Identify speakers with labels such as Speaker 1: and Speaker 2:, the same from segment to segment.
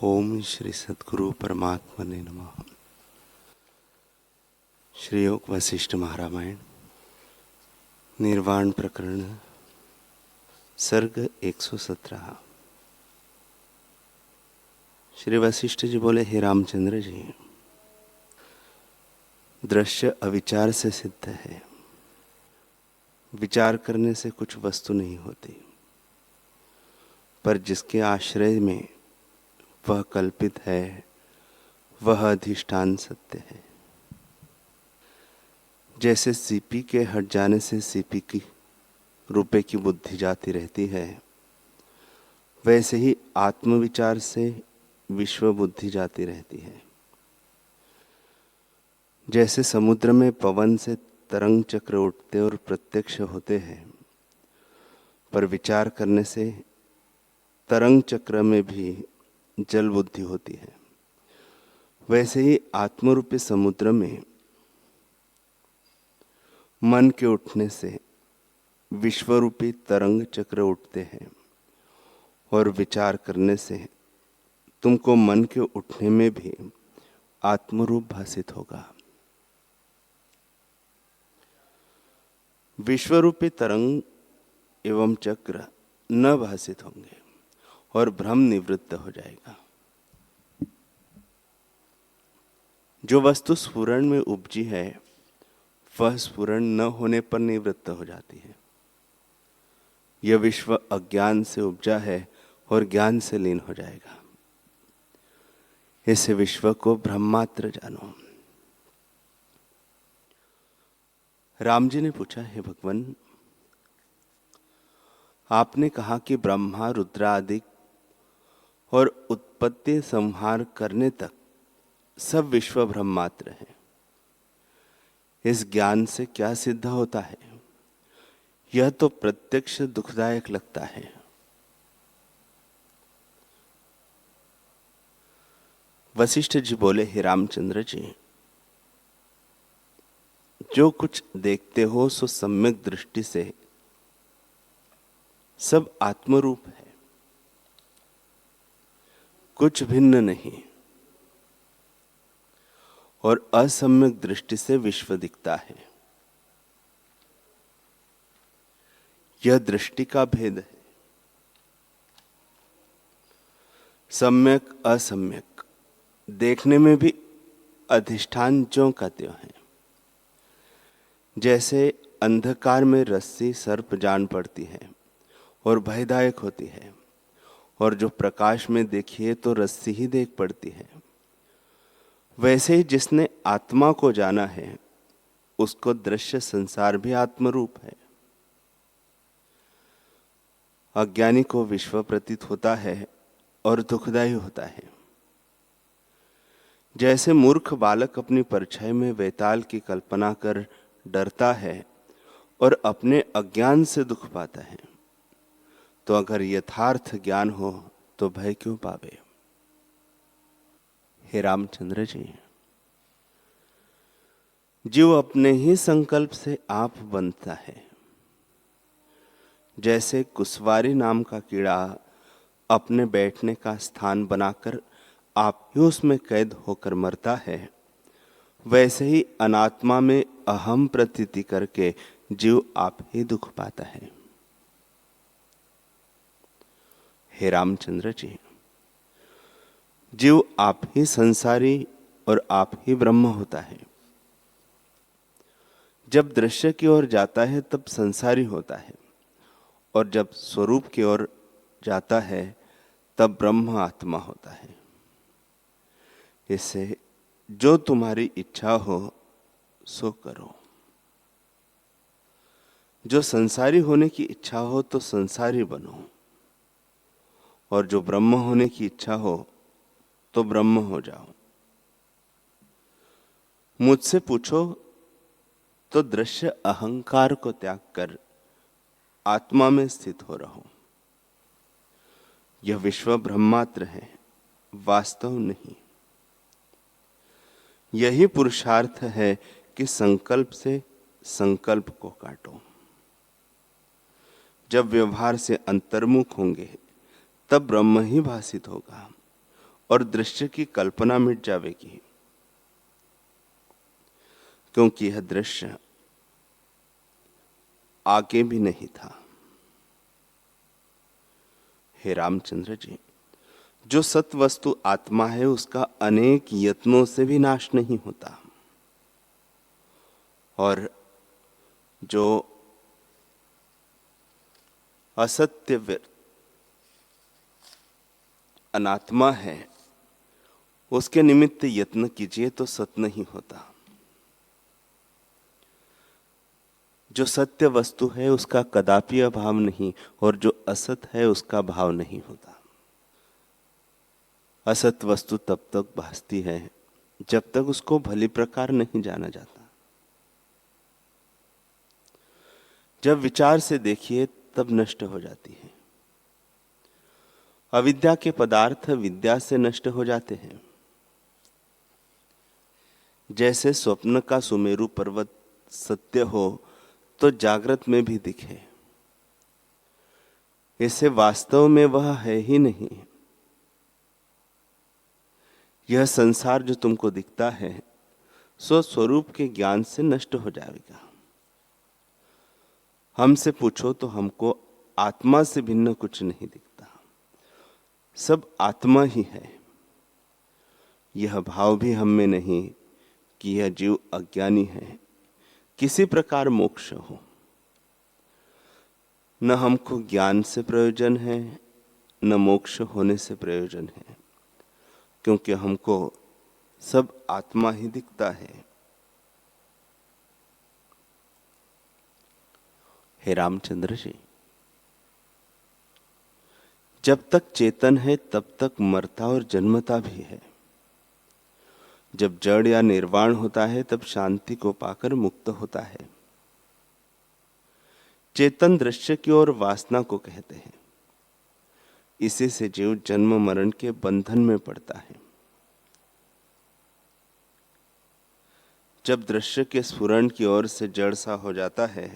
Speaker 1: ओम श्री सद्गुरु परमात्मने नमः। श्री योग वशिष्ठ महारामायण निर्वाण प्रकरण सर्ग 117। श्री वशिष्ठ जी बोले, हे रामचंद्र जी, दृश्य अविचार से सिद्ध है। विचार करने से कुछ वस्तु नहीं होती, पर जिसके आश्रय में वह कल्पित है वह अधिष्ठान सत्य है। जैसे सीपी के हट जाने से सीपी की रुपए की बुद्धि जाती रहती है, वैसे ही आत्मविचार से विश्व बुद्धि जाती रहती है। जैसे समुद्र में पवन से तरंग चक्र उठते और प्रत्यक्ष होते हैं, पर विचार करने से तरंग चक्र में भी जल बुद्धि होती है, वैसे ही आत्मरूपी समुद्र में मन के उठने से विश्वरूपी तरंग चक्र उठते हैं, और विचार करने से तुमको मन के उठने में भी आत्मरूप भासित होगा। विश्वरूपी तरंग एवं चक्र न भासित होंगे और भ्रम निवृत्त हो जाएगा। जो वस्तु स्फुरण में उपजी है वह स्फुरण न होने पर निवृत्त हो जाती है। यह विश्व अज्ञान से उपजा है और ज्ञान से लीन हो जाएगा। ऐसे विश्व को ब्रह्मात्र जानो। राम जी ने पूछा, हे भगवान, आपने कहा कि ब्रह्मा रुद्र आदि और उत्पत्ति संहार करने तक सब विश्व ब्रह्मात्र है। इस ज्ञान से क्या सिद्ध होता है? यह तो प्रत्यक्ष दुखदायक लगता है। वशिष्ठ जी बोले, हे रामचंद्र जी, जो कुछ देखते हो सो सम्यक दृष्टि से सब आत्मरूप है, कुछ भिन्न नहीं, और असम्यक दृष्टि से विश्व दिखता है। यह दृष्टि का भेद है। सम्यक असम्यक देखने में भी अधिष्ठान ज्यों का त्यों है। जैसे अंधकार में रस्सी सर्प जान पड़ती है और भयदायक होती है, और जो प्रकाश में देखिए तो रस्सी ही देख पड़ती है, वैसे ही जिसने आत्मा को जाना है उसको दृश्य संसार भी आत्मरूप है। अज्ञानी को विश्व प्रतीत होता है और दुखदायी होता है। जैसे मूर्ख बालक अपनी परछाई में वेताल की कल्पना कर डरता है और अपने अज्ञान से दुख पाता है, तो अगर यथार्थ ज्ञान हो तो भय क्यों पावे? हे रामचंद्र जी, जीव अपने ही संकल्प से आप बनता है। जैसे कुसवारी नाम का कीड़ा अपने बैठने का स्थान बनाकर आप ही उसमें कैद होकर मरता है, वैसे ही अनात्मा में अहम प्रतीति करके जीव आप ही दुख पाता है। हे रामचंद्र जी, जीव आप ही संसारी और आप ही ब्रह्म होता है। जब दृश्य की ओर जाता है तब संसारी होता है, और जब स्वरूप की ओर जाता है तब ब्रह्म आत्मा होता है। इससे जो तुम्हारी इच्छा हो सो करो। जो संसारी होने की इच्छा हो तो संसारी बनो, और जो ब्रह्म होने की इच्छा हो तो ब्रह्म हो जाओ। मुझसे पूछो तो दृश्य अहंकार को त्याग कर आत्मा में स्थित हो रहो। यह विश्व ब्रह्मात्र है, वास्तव नहीं। यही पुरुषार्थ है कि संकल्प से संकल्प को काटो। जब व्यवहार से अंतर्मुख होंगे तब ब्रह्म ही भासित होगा, और दृश्य की कल्पना मिट जाएगी, क्योंकि यह दृश्य आगे भी नहीं था। हे रामचंद्र जी, जो सत वस्तु आत्मा है उसका अनेक यत्नों से भी नाश नहीं होता, और जो असत्य अनात्मा है उसके निमित्त यत्न कीजिए तो सत नहीं होता। जो सत्य वस्तु है उसका कदापि अभाव नहीं, और जो असत है उसका भाव नहीं होता। असत वस्तु तब तक भासती है जब तक उसको भली प्रकार नहीं जाना जाता। जब विचार से देखिए तब नष्ट हो जाती है। अविद्या के पदार्थ विद्या से नष्ट हो जाते हैं। जैसे स्वप्न का सुमेरु पर्वत सत्य हो तो जागृत में भी दिखे, ऐसे वास्तव में वह है ही नहीं। यह संसार जो तुमको दिखता है सो स्वरूप के ज्ञान से नष्ट हो जाएगा। हमसे पूछो तो हमको आत्मा से भिन्न कुछ नहीं दिखता, सब आत्मा ही है। यह भाव भी हम में नहीं कि यह जीव अज्ञानी है, किसी प्रकार मोक्ष हो। न हमको ज्ञान से प्रयोजन है, न मोक्ष होने से प्रयोजन है, क्योंकि हमको सब आत्मा ही दिखता है। हे रामचंद्र जी, जब तक चेतन है तब तक मरता और जन्मता भी है। जब जड़ या निर्वाण होता है तब शांति को पाकर मुक्त होता है। चेतन दृश्य की ओर वासना को कहते हैं। इसी से जीव जन्म मरण के बंधन में पड़ता है। जब दृश्य के स्फुरण की ओर से जड़ सा हो जाता है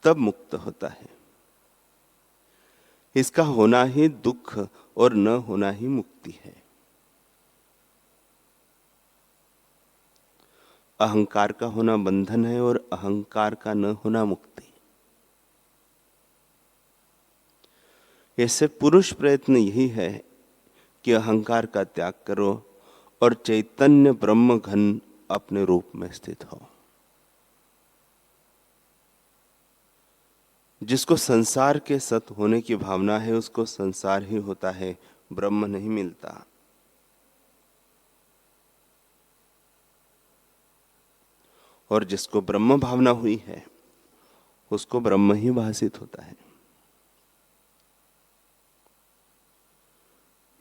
Speaker 1: तब मुक्त होता है। इसका होना ही दुख और न होना ही मुक्ति है। अहंकार का होना बंधन है और अहंकार का न होना मुक्ति। ऐसे पुरुष प्रयत्न यही है कि अहंकार का त्याग करो और चैतन्य ब्रह्म घन अपने रूप में स्थित हो। जिसको संसार के सत होने की भावना है उसको संसार ही होता है, ब्रह्म नहीं मिलता। और जिसको ब्रह्म भावना हुई है उसको ब्रह्म ही भासित होता है।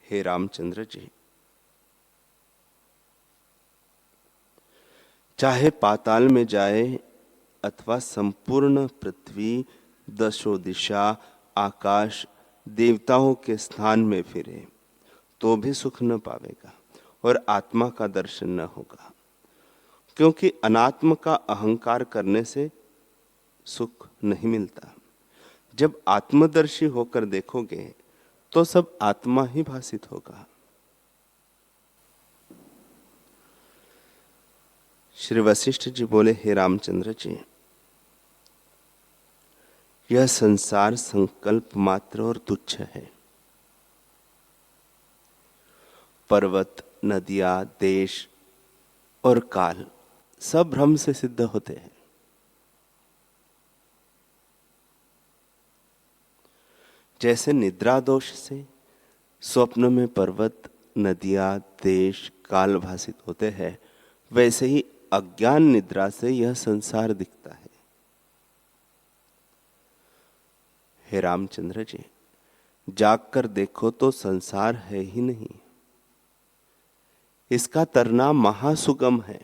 Speaker 1: हे रामचंद्र जी, चाहे पाताल में जाए अथवा संपूर्ण पृथ्वी, दशो दिशा, आकाश, देवताओं के स्थान में फिरे तो भी सुख न पावेगा और आत्मा का दर्शन न होगा, क्योंकि अनात्म का अहंकार करने से सुख नहीं मिलता। जब आत्मदर्शी होकर देखोगे तो सब आत्मा ही भासित होगा। श्री वशिष्ठ जी बोले, हे रामचंद्र जी, यह संसार संकल्प मात्र और तुच्छ है। पर्वत, नदियां, देश और काल सब भ्रम से सिद्ध होते हैं। जैसे निद्रा दोष से स्वप्न में पर्वत, नदियां, देश, काल भासित होते हैं, वैसे ही अज्ञान निद्रा से यह संसार दिखता है। हे रामचंद्र जी, जाग कर देखो तो संसार है ही नहीं। इसका तरना महासुगम है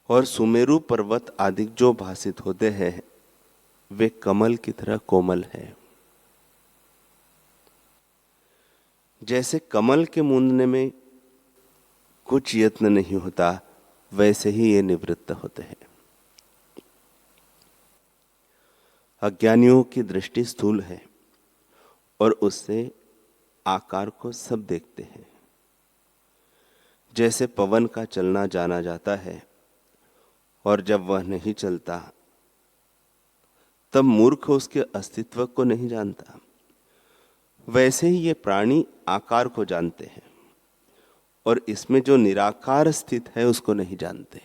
Speaker 1: और सुमेरु पर्वत आदि जो भासित होते हैं वे कमल की तरह कोमल है। जैसे कमल के मूंदने में कुछ यत्न नहीं होता, वैसे ही ये निवृत्त होते हैं। अज्ञानियों की दृष्टि स्थूल है और उससे आकार को सब देखते हैं। जैसे पवन का चलना जाना जाता है और जब वह नहीं चलता तब मूर्ख उसके अस्तित्व को नहीं जानता, वैसे ही ये प्राणी आकार को जानते हैं और इसमें जो निराकार स्थित है उसको नहीं जानते।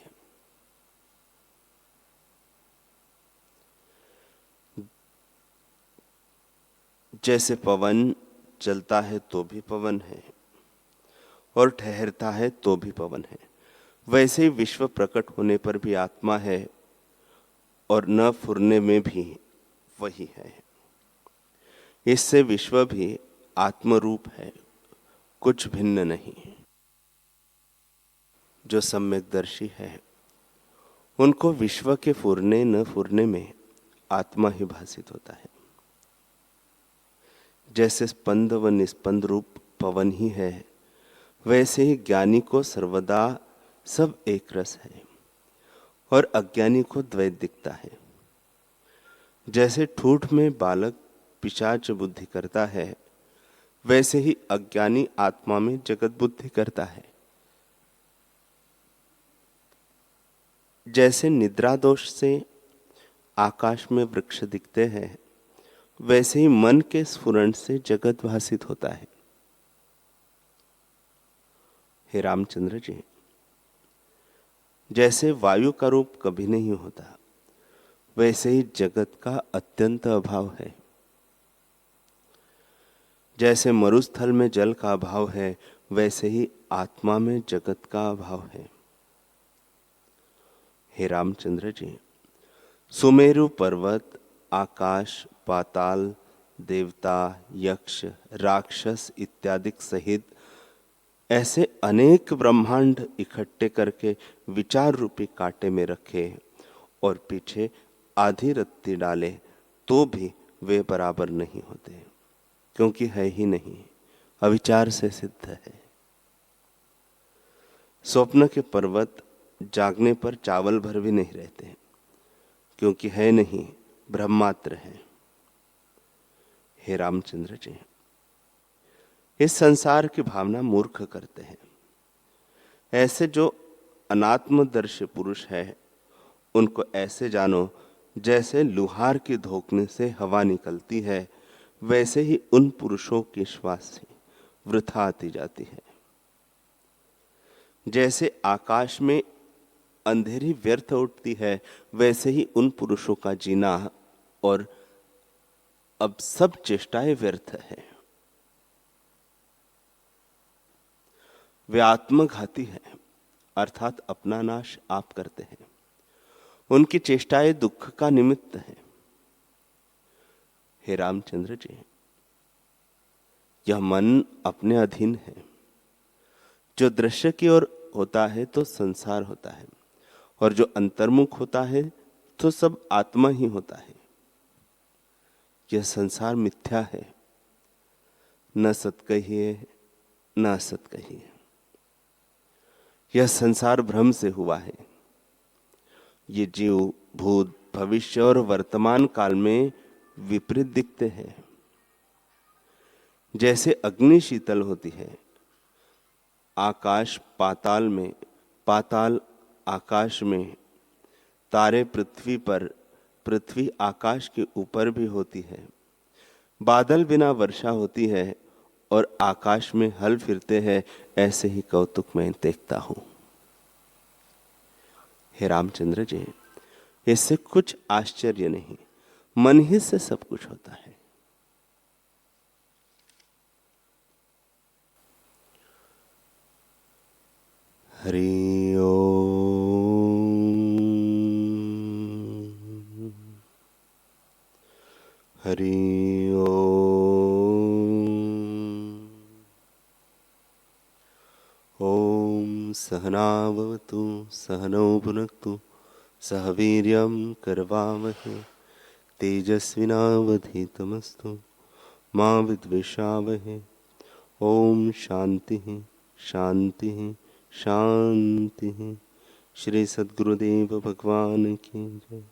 Speaker 1: जैसे पवन चलता है तो भी पवन है और ठहरता है तो भी पवन है, वैसे ही विश्व प्रकट होने पर भी आत्मा है और न फुरने में भी वही है। इससे विश्व भी आत्मरूप है, कुछ भिन्न नहीं। जो सम्यकदर्शी है उनको विश्व के फुरने न फुरने में आत्मा ही भासित होता है। जैसे स्पंद व निस्पंद रूप पवन ही है, वैसे ही ज्ञानी को सर्वदा सब एक रस है और अज्ञानी को द्वैत दिखता है। जैसे ठूठ में बालक पिशाच बुद्धि करता है, वैसे ही अज्ञानी आत्मा में जगत बुद्धि करता है। जैसे निद्रा दोष से आकाश में वृक्ष दिखते हैं, वैसे ही मन के स्फुरण से जगत भासित होता है। हे रामचंद्र जी, जैसे वायु का रूप कभी नहीं होता, वैसे ही जगत का अत्यंत अभाव है। जैसे मरुस्थल में जल का अभाव है, वैसे ही आत्मा में जगत का अभाव है। हे रामचंद्र जी, सुमेरु पर्वत, आकाश, पाताल, देवता, यक्ष, राक्षस इत्यादि सहित ऐसे अनेक ब्रह्मांड इकट्ठे करके विचार रूपी कांटे में रखे और पीछे आधी रत्ती डाले तो भी वे बराबर नहीं होते, क्योंकि है ही नहीं, अविचार से सिद्ध है। स्वप्न के पर्वत जागने पर चावल भर भी नहीं रहते, क्योंकि है नहीं, ब्रह्मात्र है। हे रामचंद्र जी, इस संसार की भावना मूर्ख करते हैं। ऐसे जो अनात्मदर्शी पुरुष है, उनको ऐसे जानो जैसे लुहार की धोखने से हवा निकलती है, वैसे ही उन पुरुषों की श्वास से वृथा आती जाती है। जैसे आकाश में अंधेरी व्यर्थ उठती है, वैसे ही उन पुरुषों का जीना और अब सब चेष्टाएं व्यर्थ है। वे आत्मघाती है, अर्थात अपना नाश आप करते हैं। उनकी चेष्टाएं दुख का निमित्त है। हे रामचंद्र जी, यह मन अपने अधीन है। जो दृश्य की ओर होता है तो संसार होता है, और जो अंतर्मुख होता है तो सब आत्मा ही होता है। यह संसार मिथ्या है, न सत कहिए न असत कहिए। यह संसार भ्रम से हुआ है। ये जीव भूत भविष्य और वर्तमान काल में विपरीत दिखते हैं। जैसे अग्नि शीतल होती है, आकाश पाताल में, पाताल आकाश में, तारे पृथ्वी पर, पृथ्वी आकाश के ऊपर भी होती है। बादल बिना वर्षा होती है और आकाश में हल फिरते हैं, ऐसे ही कौतुक मैं देखता हूं। हे रामचंद्र जी, इससे कुछ आश्चर्य नहीं, मन ही से सब कुछ होता है। हरि ओम, हरि ओम। ओम सहना भवतु सहनौ भुनक्तु सह वीर्यं करवावहै तेजस्विनावधीतमस्तु मा विद्विषावहै। ओम शांति शांति शांति। श्री सद्गुरुदेव भगवान की जय।